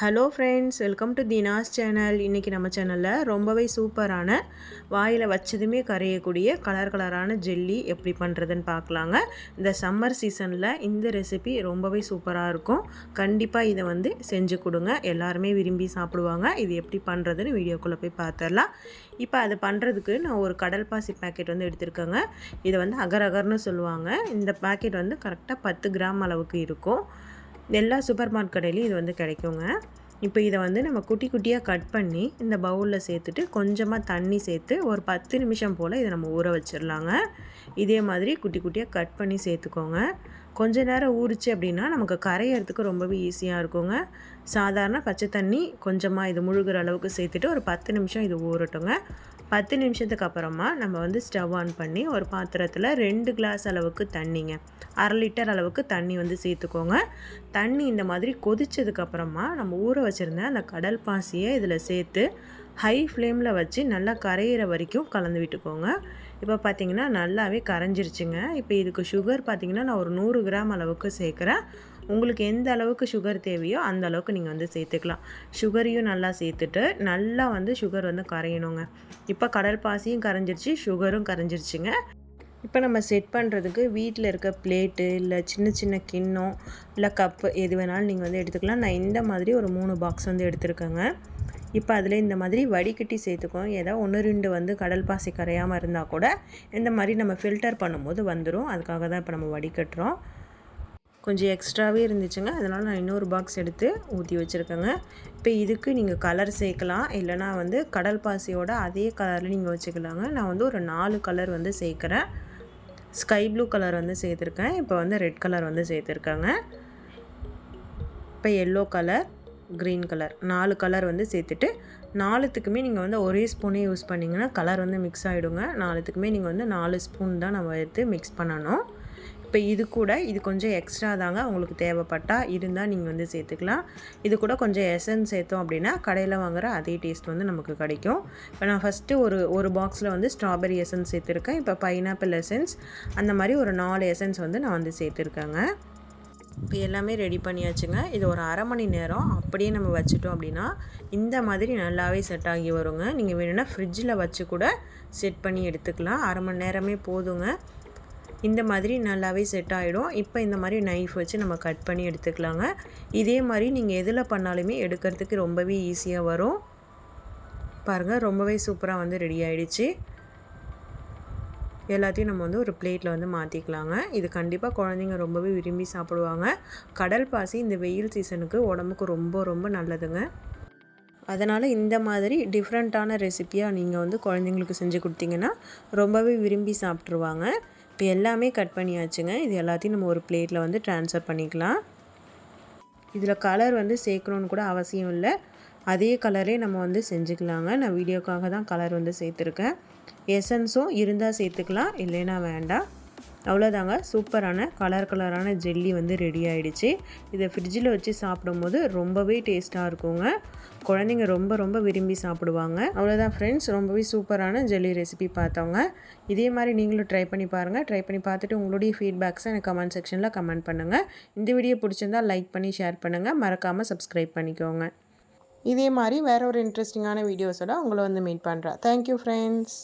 Hello friends, welcome to Dheena's channel. இன்றைக்கி நம்ம சேனலில் ரொம்பவே சூப்பரான வாயில் வச்சதுமே கரையக்கூடிய கலரான ஜெல்லி எப்படி பண்ணுறதுன்னு பார்க்கலாங்க. இந்த சம்மர் சீசனில் இந்த ரெசிபி ரொம்பவே சூப்பராக இருக்கும். கண்டிப்பாக இதை செஞ்சு கொடுங்க, எல்லாருமே விரும்பி சாப்பிடுவாங்க. இது எப்படி பண்ணுறதுன்னு வீடியோக்குள்ளே போய் பார்த்துடலாம். இப்போ அது பண்ணுறதுக்கு நான் ஒரு கடல் பாசி பேக்கெட் எடுத்திருக்கேங்க. இதை அகர் அகர்னு சொல்லுவாங்க. இந்த பேக்கெட் கரெக்டாக 10 கிராம் அளவுக்கு இருக்கும். எல்லா சூப்பர் மார்க்கெட் கடையிலையும் இது கிடைக்குங்க. இப்போ இதை நம்ம குட்டி குட்டியாக கட் பண்ணி இந்த பவுலில் சேர்த்துட்டு கொஞ்சமாக தண்ணி சேர்த்து ஒரு 10 நிமிஷம் போல் இதை நம்ம ஊற வச்சிடலாங்க. இதே மாதிரி குட்டி குட்டியாக கட் பண்ணி சேர்த்துக்கோங்க. கொஞ்ச நேரம் ஊறிச்சு அப்படின்னா நமக்கு கரையிறதுக்கு ரொம்பவே ஈஸியாக இருக்குங்க. சாதாரண பச்சை தண்ணி கொஞ்சமாக இது முழுகிற அளவுக்கு சேர்த்துட்டு ஒரு 10 நிமிஷம் இது ஊறட்டுங்க. 10 நிமிஷத்துக்கு அப்புறமா நம்ம ஸ்டவ் ஆன் பண்ணி ஒரு பாத்திரத்தில் 2 கிளாஸ் அளவுக்கு தண்ணிங்க, 1/2 லிட்டர் அளவுக்கு தண்ணி சேர்த்துக்கோங்க. தண்ணி இந்த மாதிரி கொதிச்சதுக்கப்புறமா நம்ம ஊற வச்சுருந்த அந்த கடல் பாசியை இதில் சேர்த்து ஹை ஃப்ளேமில் வச்சு நல்லா கரையிற வரைக்கும் கலந்து விட்டுக்கோங்க. இப்போ பார்த்திங்கன்னா நல்லாவே கரைஞ்சிருச்சுங்க. இப்போ இதுக்கு சுகர் பார்த்திங்கன்னா நான் ஒரு 100 கிராம் அளவுக்கு சேர்க்குறேன். உங்களுக்கு எந்த அளவுக்கு சுகர் தேவையோ அந்த அளவுக்கு நீங்கள் சேர்த்துக்கலாம். சுகரையும் நல்லா சேர்த்துட்டு நல்லா சுகர் கரையணுங்க. இப்போ கடல் பாசியும் கரைஞ்சிருச்சு, சுகரும் கரைஞ்சிருச்சுங்க. இப்போ நம்ம செட் பண்ணுறதுக்கு வீட்டில் இருக்க பிளேட்டு இல்லை சின்ன சின்ன கிண்ணம் இல்லை கப்பு எது வேணாலும் நீங்கள் எடுத்துக்கலாம். நான் இந்த மாதிரி ஒரு 3 பாக்ஸ் எடுத்துருக்கேங்க. இப்போ அதில் இந்த மாதிரி வடிகட்டி சேர்த்துக்கோங்க. ஏதோ 1-2 கடல் பாசி கரையாமல் இருந்தால் கூட இந்த மாதிரி நம்ம ஃபில்டர் பண்ணும்போது வந்துடும். அதுக்காக தான் இப்போ நம்ம வடிகட்டுறோம். கொஞ்சம் எக்ஸ்ட்ராவே இருந்துச்சுங்க, அதனால் நான் இன்னொரு பாக்ஸ் எடுத்து ஊற்றி வச்சுருக்கேங்க. இப்போ இதுக்கு நீங்கள் கலர் சேர்க்கலாம், இல்லைனா கடல் பாசியோட அதே கலரில் நீங்கள் வச்சுக்கலாங்க. நான் ஒரு 4 கலர் சேர்க்குறேன். ஸ்கை ப்ளூ கலர் சேர்த்துருக்கேன். இப்போ ரெட் கலர் சேர்த்துருக்கேங்க. இப்போ yellow colour, green colour 4 colour சேர்த்துட்டு 4த்துக்குமே நீங்கள் ஒரே ஸ்பூனே யூஸ் பண்ணிங்கன்னா கலர் மிக்ஸ் ஆகிடுங்க. 4த்துக்குமே நீங்கள் 4 ஸ்பூன் தான் நம்ம எடுத்து மிக்ஸ் பண்ணணும். இப்போ இது கூட இது கொஞ்சம் எக்ஸ்ட்ரா தாங்க, உங்களுக்கு தேவைப்பட்டால் இருந்தால் நீங்கள் சேர்த்துக்கலாம். இது கூட கொஞ்சம் எசன்ஸ் சேர்த்தோம் அப்படின்னா கடையில் வாங்குகிற அதே டேஸ்ட் நமக்கு கிடைக்கும். இப்போ நான் ஃபஸ்ட்டு ஒரு பாக்ஸில் ஸ்ட்ராபெரி எசன்ஸ் சேர்த்துருக்கேன். இப்போ பைனாப்பிள் எசன்ஸ், அந்த மாதிரி ஒரு 4 எசன்ஸ் நான் சேர்த்துருக்கேங்க. இப்போ எல்லாமே ரெடி பண்ணியாச்சுங்க. இது ஒரு அரை மணி நேரம் அப்படியே நம்ம வச்சுட்டோம் அப்படின்னா இந்த மாதிரி நல்லாவே செட் ஆகி வருங்க. நீங்கள் வேணும்னா ஃப்ரிட்ஜில் வச்சு கூட செட் பண்ணி எடுத்துக்கலாம். அரை மணி நேரமே போதுங்க. இந்த மாதிரி நல்லாவே செட் ஆகிடும். இப்போ இந்த மாதிரி நைஃப் வச்சு நம்ம கட் பண்ணி எடுத்துக்கலாங்க. இதே மாதிரி நீங்கள் எதில் பண்ணாலுமே எடுக்கிறதுக்கு ரொம்பவே ஈஸியாக வரும். பாருங்கள், ரொம்பவே சூப்பராக ரெடி ஆகிடுச்சு. எல்லாத்தையும் நம்ம ஒரு பிளேட்டில் மாற்றிக்கலாங்க. இது கண்டிப்பாக குழந்தைங்க ரொம்பவே விரும்பி சாப்பிடுவாங்க. கடல் பாசி இந்த வெயில் சீசனுக்கு உடம்புக்கு ரொம்ப ரொம்ப நல்லதுங்க. அதனால் இந்த மாதிரி டிஃப்ரெண்ட்டான ரெசிப்பியாக நீங்கள் குழந்தைங்களுக்கு செஞ்சு கொடுத்தீங்கன்னா ரொம்பவே விரும்பி சாப்பிட்ருவாங்க. இப்போ எல்லாமே கட் பண்ணியாச்சுங்க. இது எல்லாத்தையும் நம்ம ஒரு பிளேட்டில் ட்ரான்ஸ்ஃபர் பண்ணிக்கலாம். இதில் கலர் சேர்க்கணுன்னு கூட அவசியம் இல்லை, அதே கலரே நம்ம செஞ்சுக்கலாங்க. நான் வீடியோக்காக தான் கலர் சேர்த்துருக்கேன். எசன்ஸும் இருந்தால் சேர்த்துக்கலாம், இல்லைன்னா வேண்டாம். அவ்வளோதாங்க, சூப்பரான கலரான ஜெல்லி ரெடி ஆகிடுச்சு. இதை ஃப்ரிட்ஜில் வச்சு சாப்பிடும்போது ரொம்பவே டேஸ்ட்டாக இருக்குங்க. குழந்தைங்க ரொம்ப ரொம்ப விரும்பி சாப்பிடுவாங்க. அவ்வளோதான் ஃப்ரெண்ட்ஸ், ரொம்பவே சூப்பரான ஜெல்லி ரெசிபி பார்த்தவங்க. இதே மாதிரி நீங்களும் ட்ரை பண்ணி பாருங்கள். ட்ரை பண்ணி பார்த்துட்டு உங்களுடைய ஃபீட்பேக்ஸை எனக்கு கமெண்ட் செக்ஷனில் கமெண்ட் பண்ணுங்கள். இந்த வீடியோ பிடிச்சிருந்தால் லைக் பண்ணி ஷேர் பண்ணுங்கள். மறக்காமல் சப்ஸ்கிரைப் பண்ணிக்கோங்க. இதே மாதிரி வேறு ஒரு இன்ட்ரெஸ்டிங்கான வீடியோஸோட உங்களை மீட் பண்ணுறேன். Thank you friends.